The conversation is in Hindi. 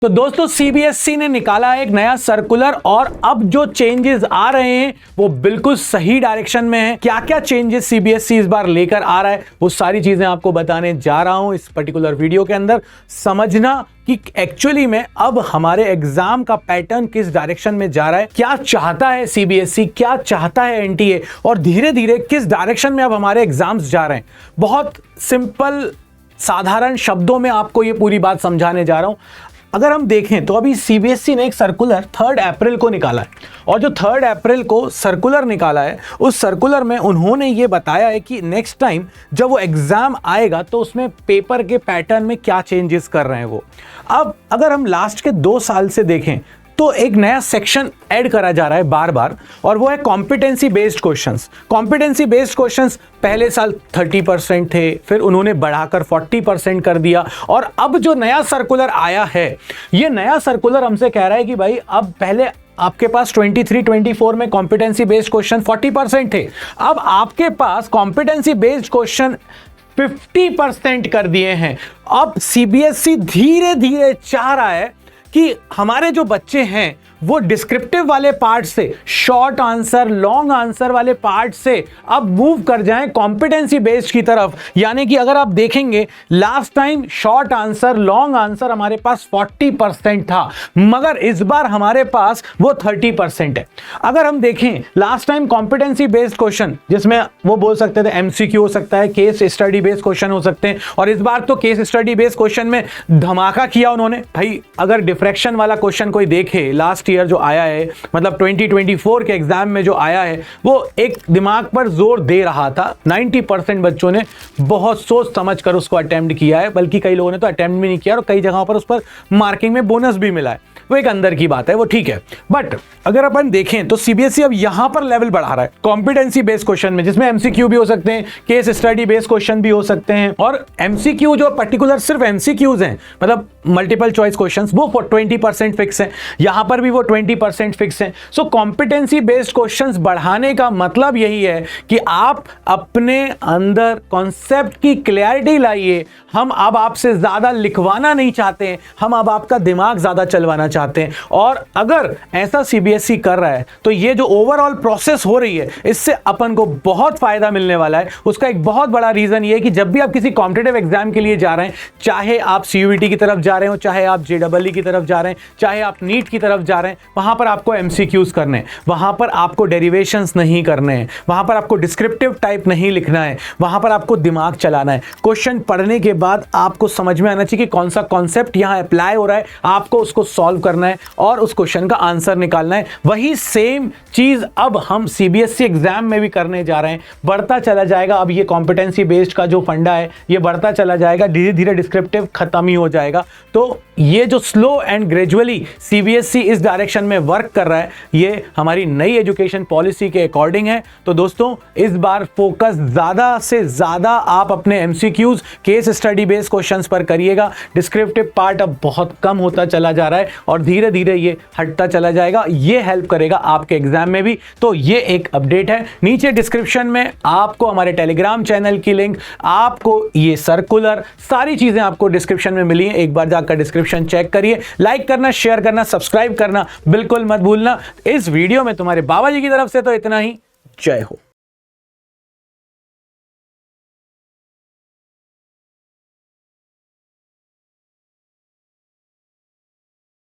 तो दोस्तों सीबीएसई ने निकाला एक नया सर्कुलर और अब जो चेंजेस आ रहे हैं वो बिल्कुल सही डायरेक्शन में है। क्या क्या चेंजेस सीबीएसई इस बार लेकर आ रहा है वो सारी चीजें आपको बताने जा रहा हूं इस पर्टिकुलर वीडियो के अंदर। समझना कि एक्चुअली में अब हमारे एग्जाम का पैटर्न किस डायरेक्शन में जा रहा है, क्या चाहता है सीबीएसई, क्या चाहता है एनटीए और धीरे धीरे किस डायरेक्शन में अब हमारे एग्जाम्स जा रहे हैं। बहुत सिंपल साधारण शब्दों में आपको ये पूरी बात समझाने जा रहा हूं। अगर हम देखें तो अभी सीबीएसई ने एक सर्कुलर 3 अप्रैल को निकाला है और जो 3 अप्रैल को सर्कुलर निकाला है उस सर्कुलर में उन्होंने ये बताया है कि नेक्स्ट टाइम जब वो एग्जाम आएगा तो उसमें पेपर के पैटर्न में क्या चेंजेस कर रहे हैं वो। अब अगर हम लास्ट के 2 साल से देखें तो एक नया सेक्शन ऐड करा जा रहा है बार बार और वो है competency based questions. Competency based questions पहले साल 30% थे, फिर उन्होंने बढ़ाकर 40% कर दिया और अब जो नया सर्कुलर आया है ये नया सर्कुलर हमसे कह रहा है कि भाई अब पहले आपके पास 23-24 में कॉम्पिटेंसी बेस्ड क्वेश्चन 40% थे, अब आपके पास कॉम्पिटेंसी बेस्ड क्वेश्चन 50% कर दिए हैं। अब सीबीएसई धीरे धीरे चाह रहा है कि हमारे जो बच्चे हैं वो डिस्क्रिप्टिव वाले पार्ट से शॉर्ट आंसर लॉन्ग आंसर वाले पार्ट से अब मूव कर जाएं कॉम्पिटेंसी बेस्ड की तरफ। यानी कि अगर आप देखेंगे last time short answer long answer हमारे पास 40% था मगर इस बार हमारे पास वो 30% है। अगर हम देखें last time competency based question जिसमें वो बोल सकते थे एमसीक्यू हो सकता है, केस स्टडी बेस्ड क्वेश्चन हो सकते हैं और इस बार तो केस स्टडी बेस्ड क्वेश्चन में धमाका किया उन्होंने। भाई अगर डिफ्रैक्शन वाला क्वेश्चन कोई देखे लास्ट ईयर जो आया है मतलब 2024 के एग्जाम में जो आया है वो एक दिमाग पर जोर दे रहा था। 90% बच्चों ने बहुत सोच समझ कर उसको अटेम्प्ट किया है, बल्कि कई लोगों ने तो अटेम्प्ट भी नहीं किया और कई जगहों पर उस पर मार्किंग में बोनस भी मिला है। वो एक अंदर की बात है, वो ठीक है। बट अगर अपन देखें तो सीबीएसई अब यहां पर लेवल बढ़ा रहा है कॉम्पिटेंसी बेस्ड क्वेश्चन में, जिसमें एमसीक्यू भी हो सकते हैं, केस स्टडी बेस्ड क्वेश्चन भी हो सकते हैं और एमसीक्यू जो पर्टिकुलर सिर्फ एमसीक्यूज हैं मतलब मल्टीपल चॉइस क्वेश्चंस वो 20% फिक्स है, यहां पर भी वो 20% फिक्स है। सो कॉम्पिटेंसी बेस्ड क्वेश्चंस बढ़ाने का मतलब यही है कि आप अपने अंदर कॉन्सेप्ट की क्लैरिटी लाइए। हम अब आपसे ज्यादा लिखवाना नहीं चाहते हैं, हम अब आपका दिमाग ज्यादा चलवाना चाहते हैं। और अगर ऐसा सीबीएसई कर रहा है तो ये जो ओवरऑल प्रोसेस हो रही है इससे अपन को बहुत फायदा मिलने वाला है। उसका एक बहुत बड़ा रीजन ये है कि जब भी आप किसी कॉम्पिटिटिव एग्जाम के लिए जा रहे हैं, चाहे आप सीयूईटी की तरफ जा रहे हो, चाहे आप जेईई की तरफ जा रहे हैं, चाहे आप नीट की तरफ जा रहे हैं, वहां पर आपको एमसीक्यूज करने हैं, वहां पर आपको डेरिवेशंस नहीं करने हैं, वहां पर आपको डिस्क्रिप्टिव टाइप नहीं लिखना है, वहां पर आपको दिमाग चलाना है। क्वेश्चन पढ़ने के बाद आपको समझ में आना चाहिए कि कौन सा कॉन्सेप्ट यहां अप्लाई हो रहा है, आपको उसको सॉल्व करना है और उस क्वेश्चन का आंसर निकालना है। वही सेम चीज अब हम सीबीएसई एग्जाम में भी करने जा रहे हैं। बढ़ता चला जाएगा अब ये कॉम्पिटेंसी बेस्ड का जो फंडा है ये बढ़ता चला जाएगा, धीरे धीरे डिस्क्रिप्टिव खत्म ही हो जाएगा। तो ये जो स्लो एंड ग्रेजुअली सीबीएसई इस डायरेक्शन में वर्क कर रहा है ये हमारी नई एजुकेशन पॉलिसी के अकॉर्डिंग है। तो दोस्तों इस बार फोकस ज्यादा से ज्यादा आप अपने MCQs case study based questions पर करिएगा। डिस्क्रिप्टिव पार्ट अब बहुत कम होता चला जा रहा है और धीरे धीरे ये हटता चला जाएगा। ये हेल्प करेगा आपके एग्जाम में भी। तो ये एक अपडेट है। नीचे डिस्क्रिप्शन में आपको हमारे टेलीग्राम चैनल की लिंक, आपको ये सर्कुलर सारी चीजें आपको डिस्क्रिप्शन में मिली है। एक बार जाकर डिस्क्रिप्शन चेक करिए। लाइक करना, शेयर करना, सब्सक्राइब करना बिल्कुल मत भूलना। इस वीडियो में तुम्हारे बाबा जी की तरफ से तो इतना ही। जय हो।